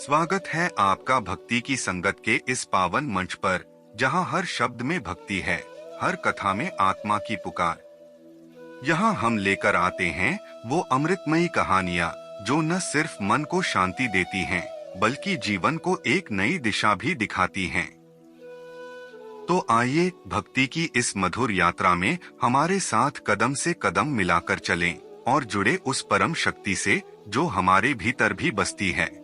स्वागत है आपका भक्ति की संगत के इस पावन मंच पर, जहां हर शब्द में भक्ति है, हर कथा में आत्मा की पुकार। यहाँ हम लेकर आते हैं वो अमृतमयी कहानियाँ जो न सिर्फ मन को शांति देती हैं, बल्कि जीवन को एक नई दिशा भी दिखाती हैं। तो आइए भक्ति की इस मधुर यात्रा में हमारे साथ कदम से कदम मिलाकर चलें और जुड़े उस परम शक्ति से जो हमारे भीतर भी बसती है।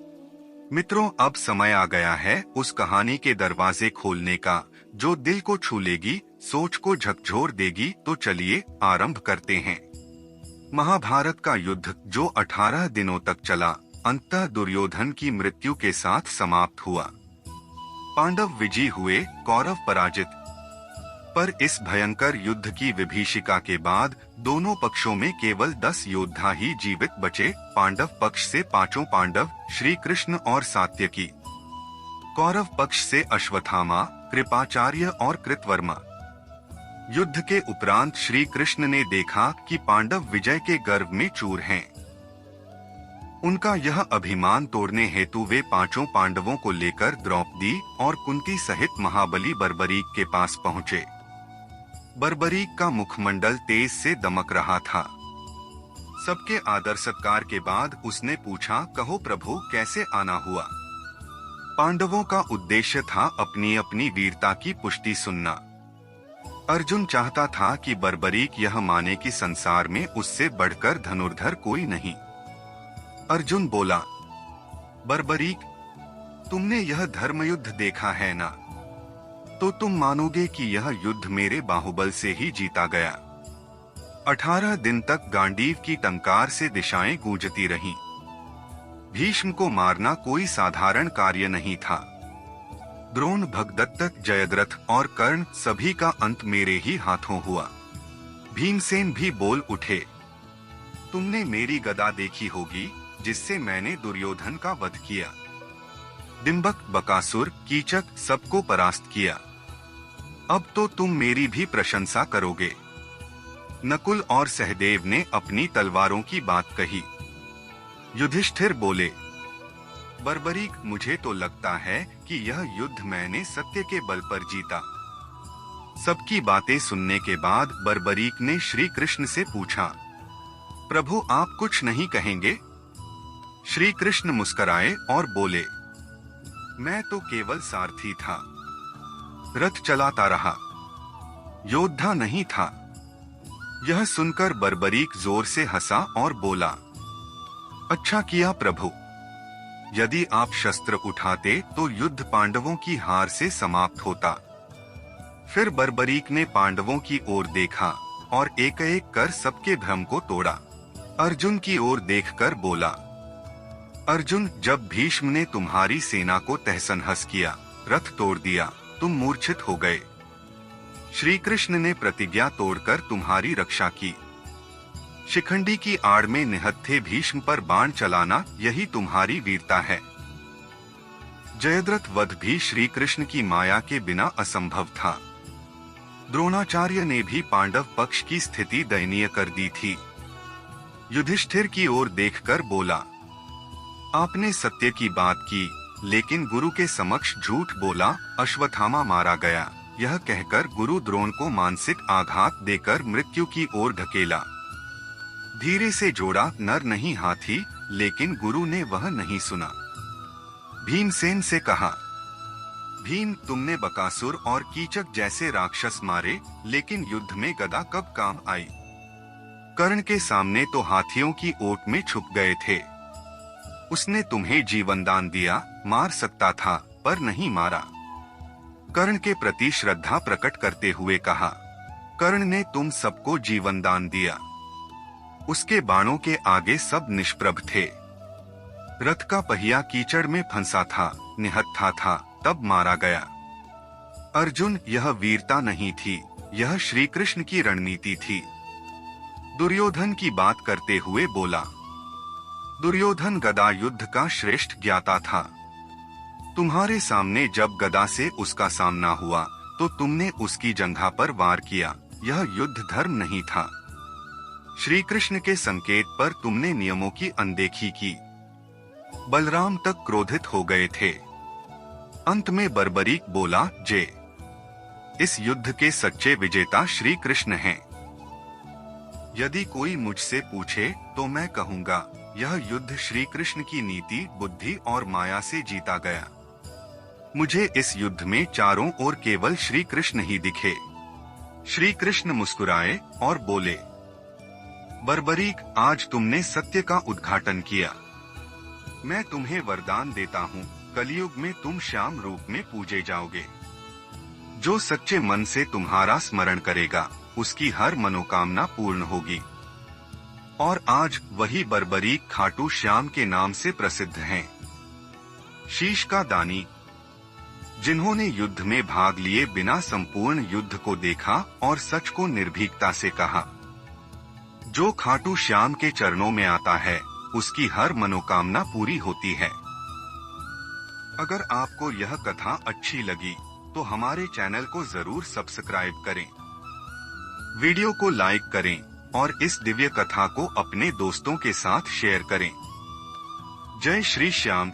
मित्रों, अब समय आ गया है उस कहानी के दरवाजे खोलने का जो दिल को छू लेगी, सोच को झकझोर देगी। तो चलिए आरंभ करते हैं। महाभारत का युद्ध जो 18 दिनों तक चला, अंततः दुर्योधन की मृत्यु के साथ समाप्त हुआ। पांडव विजयी हुए, कौरव पराजित। पर इस भयंकर युद्ध की विभीषिका के बाद दोनों पक्षों में केवल 10 योद्धा ही जीवित बचे। पांडव पक्ष से 5 पांडव, श्री कृष्ण और सात्यकी। कौरव पक्ष से अश्वत्थामा, कृपाचार्य और कृतवर्मा। युद्ध के उपरांत श्री कृष्ण ने देखा कि पांडव विजय के गर्व में चूर हैं। उनका यह अभिमान तोड़ने हेतु वे 5 पांडवों को लेकर द्रौपदी और कुंती सहित महाबली बर्बरीक के पास पहुँचे। बर्बरीक का मुखमंडल तेज से दमक रहा था। सबके आदर सत्कार के बाद उसने पूछा, कहो प्रभु, कैसे आना हुआ? पांडवों का उद्देश्य था अपनी अपनी वीरता की पुष्टि सुनना। अर्जुन चाहता था कि बर्बरीक यह माने कि संसार में उससे बढ़कर धनुर्धर कोई नहीं। अर्जुन बोला, बर्बरीक, तुमने यह धर्मयुद्ध देखा है ना? तो तुम मानोगे कि यह युद्ध मेरे बाहुबल से ही जीता गया। 18 दिन तक गांडीव की टंकार से दिशाएं गूंजती रहीं। भीष्म को मारना कोई साधारण कार्य नहीं था। द्रोण, भगदत्त, जयद्रथ और कर्ण, सभी का अंत मेरे ही हाथों हुआ। भीमसेन भी बोल उठे, तुमने मेरी गदा देखी होगी जिससे मैंने दुर्योधन का वध किया। डिंबक, बकासुर, कीचक सबको परास्त किया। अब तो तुम मेरी भी प्रशंसा करोगे। नकुल और सहदेव ने अपनी तलवारों की बात कही। युधिष्ठिर बोले, बर्बरीक, मुझे तो लगता है कि यह युद्ध मैंने सत्य के बल पर जीता। सबकी बातें सुनने के बाद बर्बरीक ने श्री कृष्ण से पूछा, प्रभु आप कुछ नहीं कहेंगे? श्री कृष्ण मुस्कुराए और बोले, मैं तो केवल सारथी था, रथ चलाता रहा, योद्धा नहीं था। यह सुनकर बर्बरीक जोर से हंसा और बोला, अच्छा किया प्रभु, यदि आप शस्त्र उठाते तो युद्ध पांडवों की हार से समाप्त होता। फिर बर्बरीक ने पांडवों की ओर देखा और एक एक कर सबके भ्रम को तोड़ा। अर्जुन की ओर देखकर बोला, अर्जुन, जब भीष्म ने तुम्हारी सेना को तहस-नहस किया, रथ तोड़ दिया, तुम मूर्छित हो गए। श्री कृष्ण ने प्रतिज्ञा तोड़कर तुम्हारी रक्षा की। शिखंडी की आड़ में निहत्थे भीष्म पर बाण चलाना, यही तुम्हारी वीरता है। जयद्रथ वध भी श्री कृष्ण की माया के बिना असंभव था। द्रोणाचार्य ने भी पांडव पक्ष की स्थिति दयनीय कर दी थी। युधिष्ठिर की ओर देखकर बोला, आपने सत्य की बात की, लेकिन गुरु के समक्ष झूठ बोला। अश्वत्थामा मारा गया, यह कहकर गुरु द्रोण को मानसिक आघात देकर मृत्यु की ओर ढकेला। धीरे से जोड़ा, नर नहीं हाथी, लेकिन गुरु ने वह नहीं सुना। भीमसेन से कहा, भीम, तुमने बकासुर और कीचक जैसे राक्षस मारे, लेकिन युद्ध में गदा कब काम आई? कर्ण के सामने तो हाथियों की ओट में छुप गए थे। उसने तुम्हें जीवन दान दिया, मार सकता था पर नहीं मारा। कर्ण के प्रति श्रद्धा प्रकट करते हुए कहा, कर्ण ने तुम सबको जीवन दान दिया। उसके बाणों के आगे सब निष्प्रभ थे। रथ का पहिया कीचड़ में फंसा था, निहत्था था, तब मारा गया। अर्जुन, यह वीरता नहीं थी, यह श्री कृष्ण की रणनीति थी। दुर्योधन की बात करते हुए बोला, दुर्योधन गदा युद्ध का श्रेष्ठ ज्ञाता था। तुम्हारे सामने जब गदा से उसका सामना हुआ तो तुमने उसकी जंघा पर वार किया, यह युद्ध धर्म नहीं था। श्री कृष्ण के संकेत पर तुमने नियमों की अनदेखी की। बलराम तक क्रोधित हो गए थे। अंत में बर्बरीक बोला, जे इस युद्ध के सच्चे विजेता श्री कृष्ण हैं। यदि कोई मुझसे पूछे तो मैं कहूँगा, यह युद्ध श्री कृष्ण की नीति, बुद्धि और माया से जीता गया। मुझे इस युद्ध में चारों ओर केवल श्री कृष्ण ही दिखे। श्री कृष्ण मुस्कुराए और बोले, बर्बरीक, आज तुमने सत्य का उद्घाटन किया। मैं तुम्हें वरदान देता हूँ, कलयुग में तुम श्याम रूप में पूजे जाओगे। जो सच्चे मन से तुम्हारा स्मरण करेगा, उसकी हर मनोकामना पूर्ण होगी। और आज वही बर्बरीक खाटू श्याम के नाम से प्रसिद्ध हैं। शीश का दानी, जिन्होंने युद्ध में भाग लिए बिना संपूर्ण युद्ध को देखा और सच को निर्भीकता से कहा। जो खाटू श्याम के चरणों में आता है, उसकी हर मनोकामना पूरी होती है। अगर आपको यह कथा अच्छी लगी तो हमारे चैनल को जरूर सब्सक्राइब करें, वीडियो को लाइक करें और इस दिव्य कथा को अपने दोस्तों के साथ शेयर करें। जय श्री श्याम।